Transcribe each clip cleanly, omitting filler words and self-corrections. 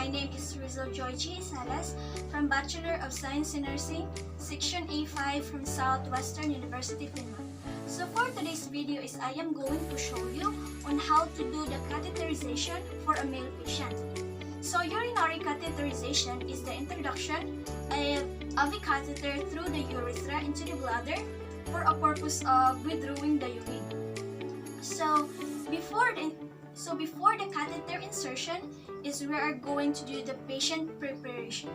My name is Rizal Joy G. Salas from Bachelor of Science in Nursing, Section A5 from Southwestern University, Finland. So for today's video is I am going to show you on how to do the catheterization for a male patient. So urinary catheterization is the introduction of a catheter through the urethra into the bladder for a purpose of withdrawing the urine. So before the catheter insertion is we are going to do the patient preparation.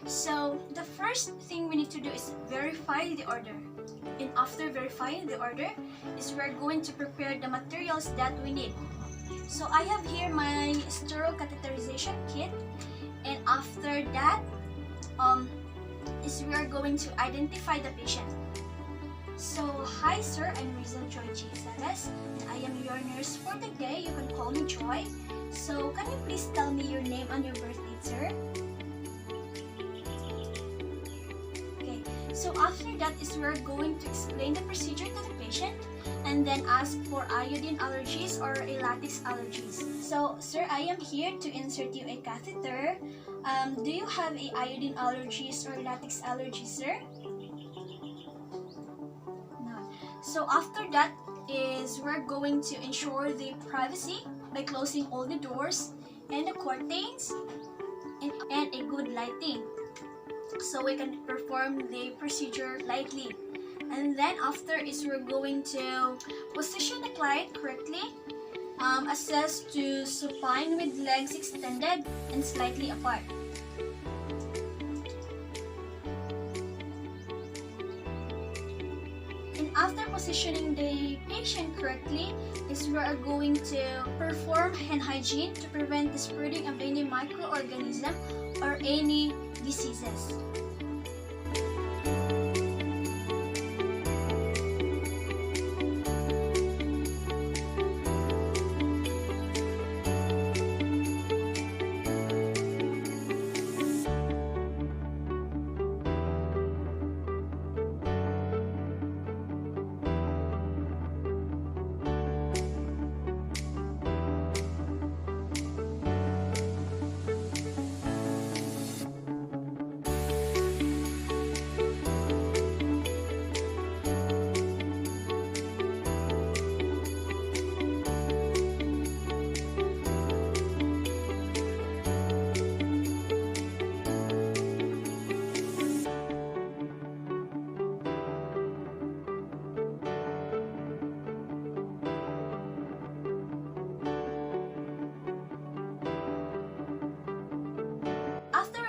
So the first thing we need to do is verify the order. And after verifying the order is we are going to prepare the materials that we need. So I have here my sterile catheterization kit, and after that is we are going to identify the patient. So, hi sir, I'm Rizal Joy G. Salas, and I am your nurse for today. You can call me Joy. So, can you please tell me your name and your birth date, sir? Okay, so after that is we're going to explain the procedure to the patient and then ask for iodine allergies or a latex allergies. So, sir, I am here to insert you a catheter. Do you have a iodine allergies or latex allergies, sir? So after that is we're going to ensure the privacy by closing all the doors and the curtains and a good lighting, so we can perform the procedure lightly. And then after is we're going to position the client correctly, assess to supine with legs extended and slightly apart. After positioning the patient correctly, is we are going to perform hand hygiene to prevent the spreading of any microorganism or any diseases.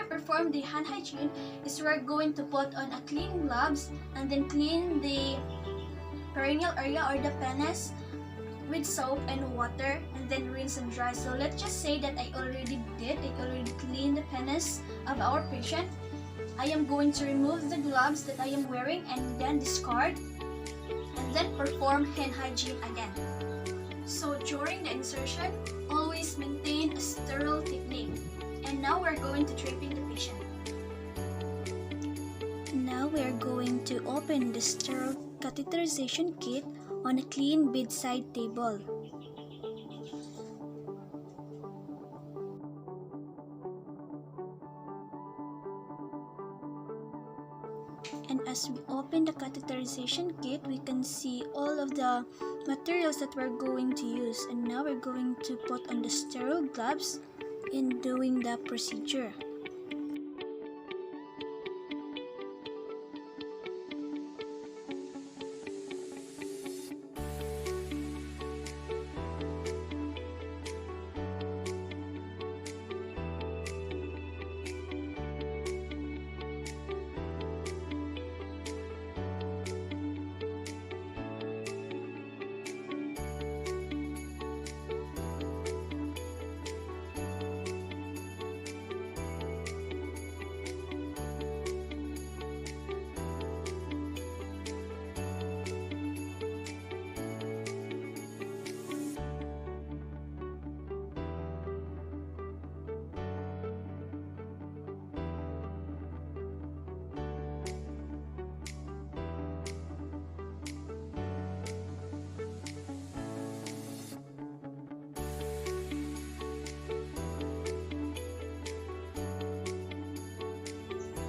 Perform the hand hygiene is we're going to put on a clean gloves and then clean the perineal area or the penis with soap and water and then rinse and dry. So let's just say that I already cleaned the penis of our patient. I am going to remove the gloves that I am wearing and then discard and then perform hand hygiene again. So during the insertion, always maintain a sterile technique. And now we're going to drape in the patient. Now we're going to open the sterile catheterization kit on a clean bedside table. And as we open the catheterization kit, we can see all of the materials that we're going to use. And now we're going to put on the sterile gloves in doing the procedure.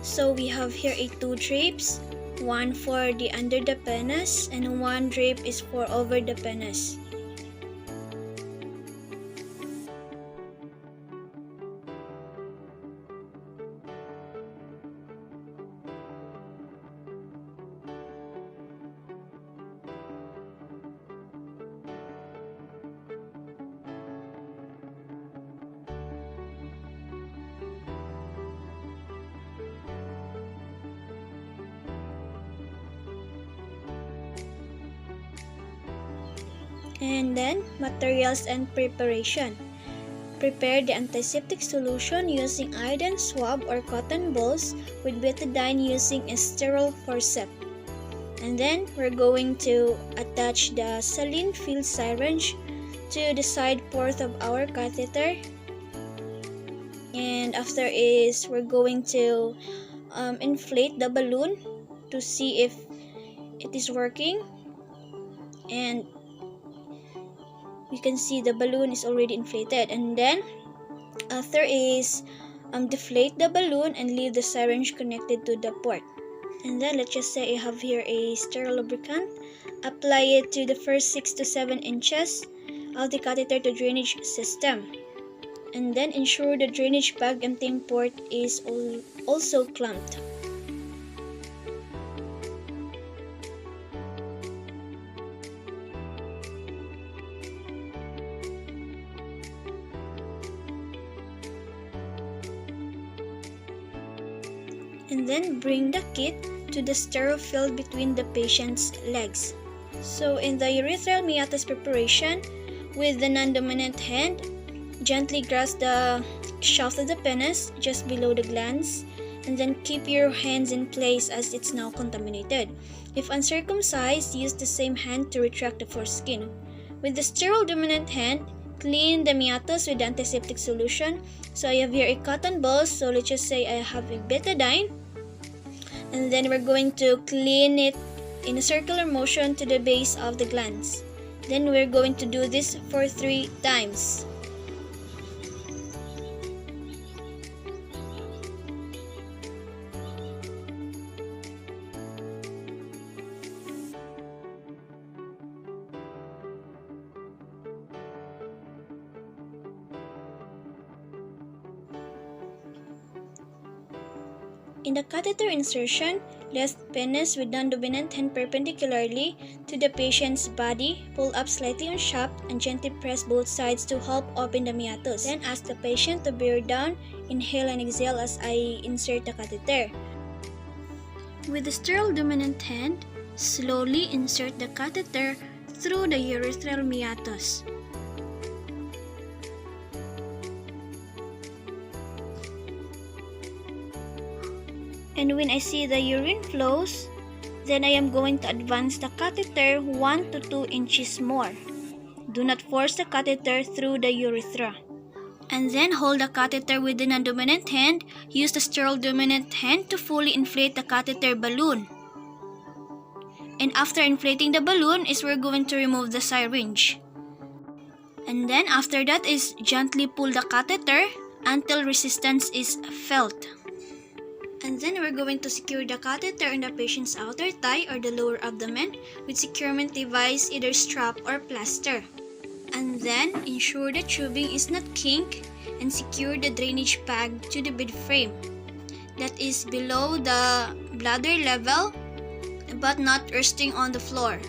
So we have here two drapes, one for the under the penis and one drape is for over the penis. And then, materials and preparation. Prepare the antiseptic solution using iodine swab or cotton balls with betadine using a sterile forceps. And then, we're going to attach the saline-filled syringe to the side port of our catheter. And after is, we're going to inflate the balloon to see if it is working. And you can see the balloon is already inflated, and then after is deflate the balloon and leave the syringe connected to the port. And then let's just say I have here a sterile lubricant. Apply it to the first 6 to 7 inches of the catheter to drainage system, and then ensure the drainage bag emptying port is also clamped. And then bring the kit to the sterile field between the patient's legs. So in the urethral meatus preparation, with the non-dominant hand, gently grasp the shaft of the penis just below the glands, and then keep your hands in place as it's now contaminated. If uncircumcised, use the same hand to retract the foreskin. With the sterile dominant hand, clean the meatus with the antiseptic solution. So I have here a cotton ball, so let's just say I have a betadine. And then we're going to clean it in a circular motion to the base of the glands. Then we're going to do this for 3 times. In the catheter insertion, lift penis with non-dominant hand perpendicularly to the patient's body, pull up slightly on shaft, and gently press both sides to help open the meatus. Then ask the patient to bear down, inhale and exhale as I insert the catheter. With the sterile dominant hand, slowly insert the catheter through the urethral meatus. And when I see the urine flows, then I am going to advance the catheter 1 to 2 inches more. Do not force the catheter through the urethra. And then hold the catheter with the non-dominant hand. Use the sterile dominant hand to fully inflate the catheter balloon. And after inflating the balloon is we're going to remove the syringe. And then after that is gently pull the catheter until resistance is felt. And then we're going to secure the catheter in the patient's outer thigh or the lower abdomen with securement device, either strap or plaster. And then ensure the tubing is not kink and secure the drainage bag to the bed frame that is below the bladder level but not resting on the floor.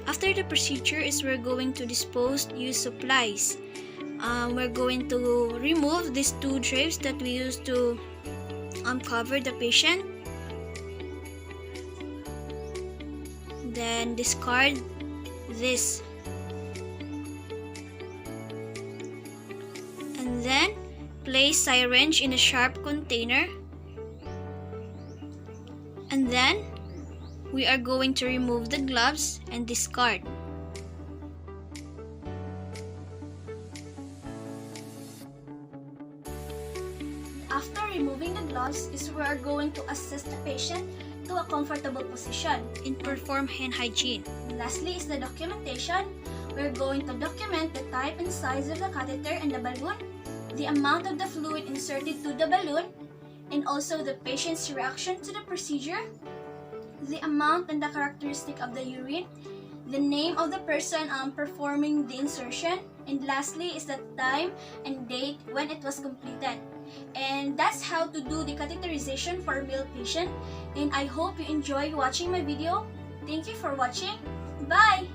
After the procedure is we're going to dispose used supplies. We're going to remove these 2 drapes that we used to cover the patient. Then discard this. And then place syringe in a sharp container. And then we are going to remove the gloves and discard. After removing the gloves is we are going to assist the patient to a comfortable position and perform hand hygiene. And lastly is the documentation. We're going to document the type and size of the catheter and the balloon, the amount of the fluid inserted to the balloon, and also the patient's reaction to the procedure, the amount and the characteristic of the urine, the name of the person performing the insertion, and lastly is the time and date when it was completed. And that's how to do the catheterization for a male patient, and I hope you enjoyed watching my video. Thank you for watching. Bye!